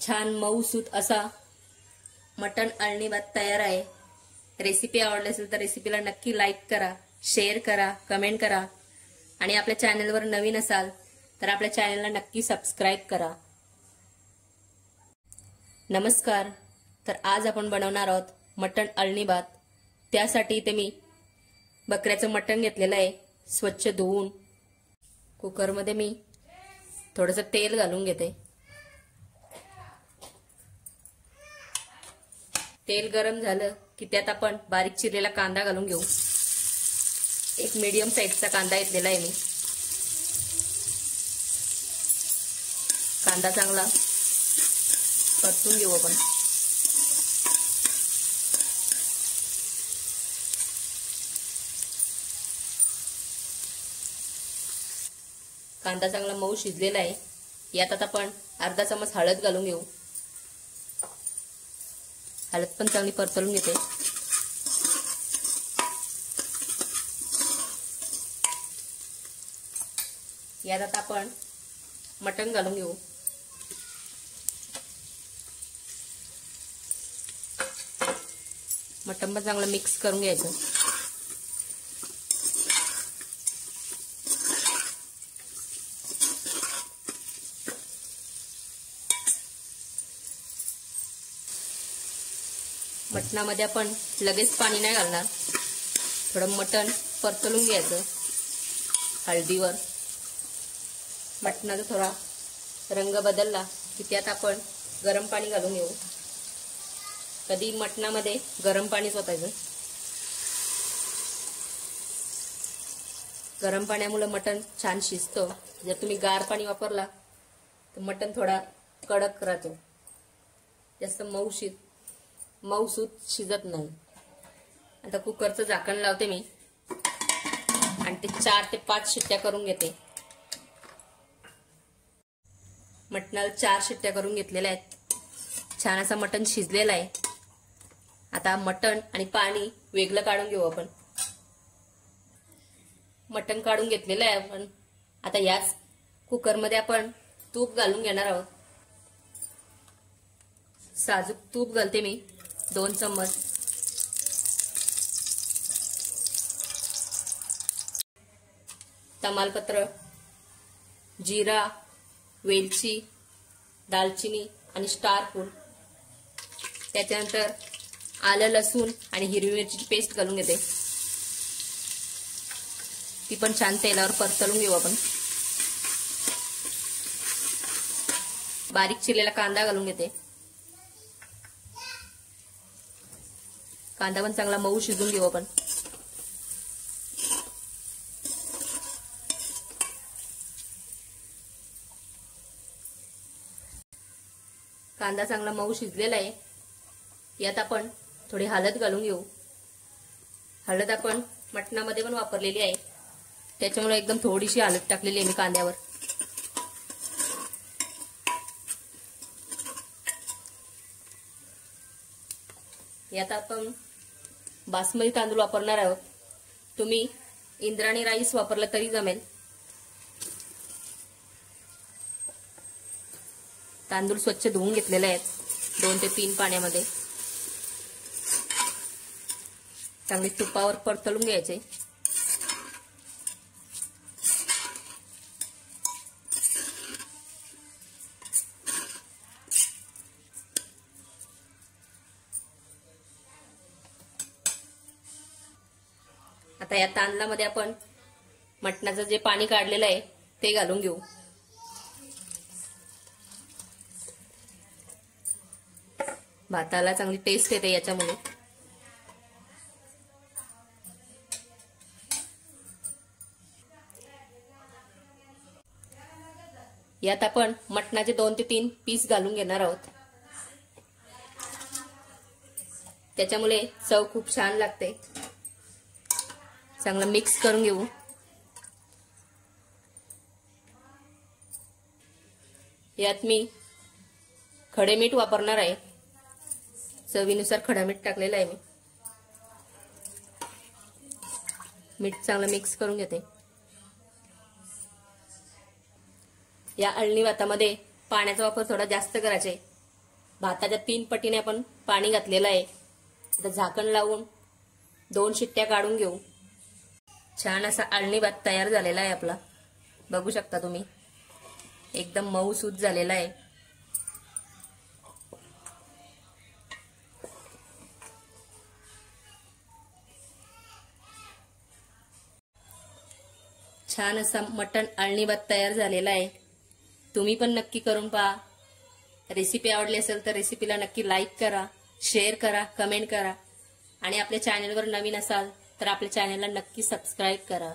छान मऊसूत असा मटण अळणी भात तयार आहे। रेसिपी आवडली असेल तर रेसिपीला नक्की लाईक करा, शेअर करा, कमेंट करा आणि आपल्या चॅनलवर नवीन असाल तर आपल्या चॅनलला नक्की सबस्क्राइब करा। नमस्कार। तर आज आपण बनवणार आहोत मटण अळणी भात। त्यासाठी इथे मी बकऱ्याचं मटण घेतलेलं आहे, स्वच्छ धुवून। कुकरमध्ये मी थोडंसं तेल घालून घेते। तेल गरम झालं की त्यात आपण बारीक चिरलेला कांदा घालून घेऊ। एक मीडियम साईजचा कांदा घेतलेला आहे मी। कांदा चांगला परतून घेऊ आपण। कांदा चांगला मऊ शिजलेला आहे। यात आता आपण अर्धा चमच हळद घालून घेऊ। हळद पण चांगली परतवून घेते। यात आता आपण मटण घालून घेऊ। मटण पण चांगलं मिक्स करून घ्यायचं। मटणामध्ये आपण लगेच पाणी नाही घालणार, थोडं मटण परतवून घ्यायचं हळदीवर। मटणाचा थोडा रंग बदलला की त्यात आपण गरम पाणी घालून घेऊ। कधी मटणामध्ये गरम पाणीच ओतायचं। गरम पाण्यामुळे मटण छान शिजतं। जर तुम्ही गार पाणी वापरला तर मटण थोडा कडक राहतो, जास्त मऊसूत शिजत नाही। आता कुकरचं झाकण लावते मी आणि ते 4 ते 5 शिट्ट्या करून घेते। मटणाला 4 शिट्ट्या करून घेतलेल्या आहेत। छान असं मटण शिजलेलं आहे। आता मटण आणि पाणी वेगळं काढून घेऊ आपण। मटण काढून घेतलेलं आहे आपण। आता याच कुकरमध्ये आपण तूप घालून घेणार आहोत। साजूक तूप घालते मी 2 चम्मच। तमालपत्र, जिरा, वेलची, दालचिनी आणि स्टार फूल, त्याच्यानंतर आलं, लसूण आणि हिरवी मिरचीची पेस्ट घालून घेते। ती पण छान तेलावर परतवून घेऊ आपण। बारीक चिरलेला कांदा घालून घेते। कांदा पण चांगला मऊ शिजून घेऊ आपण। कांदा चांगला मऊ शिजलेला आहे। यात आपण थोडी हळद घालून घेऊ। हळद आपण मटणामध्ये पण वापरलेली आहे, त्याच्यामुळे एकदम थोडीशी हळद टाकलेली आहे मी कांद्यावर। यात आपण बासमती तांदूळ वापरणार आहोत। तुम्ही इंद्रायणी राईस वापरला तरी जमेल। तांदूळ स्वच्छ धुवून घेतलेले आहेत 2 ते 3 पाण्यामध्ये। चांगले तुपावर परतवून घ्यायचे। आता या तांदळामध्ये आपण मटणाचं जे पाणी काढलेलं आहे ते घालून घेऊ। भाताला चांगली टेस्ट येते याच्यामुळे। यात आपण मटणाचे 2 ते 3 पीस घालून घेणार आहोत, त्याच्यामुळे चव खूप छान लागते। चांगलं मिक्स करून घेऊ। यात मी खडे मीठ वापरणार आहे। चवीनुसार खडा मीठ टाकलेलं आहे मी। मीठ चांगलं मिक्स करून घेते। या अळणी भातामध्ये पाण्याचा वापर थोडा जास्त करायचा आहे, भाताच्या 3 पटीने आपण पाणी घातलेलं आहे. आता झाकण लावून 2 शिट्ट्या काढून घेऊ. छान असा आळणी भात तयार झालेला आहे आपला. बघू शकता तुम्ही, एकदम मऊसूत झालेला आहे. छान असा मटण आळणी भात तयार झालेला आहे. तुम्ही पण नक्की करून पहा. रेसिपी आवडली असेल तर रेसिपीला नक्की लाईक करा, शेअर करा, कमेंट करा आणि आपल्या चॅनलवर नवीन असाल तर आपल्या चॅनलला नक्की सबस्क्राईब करा.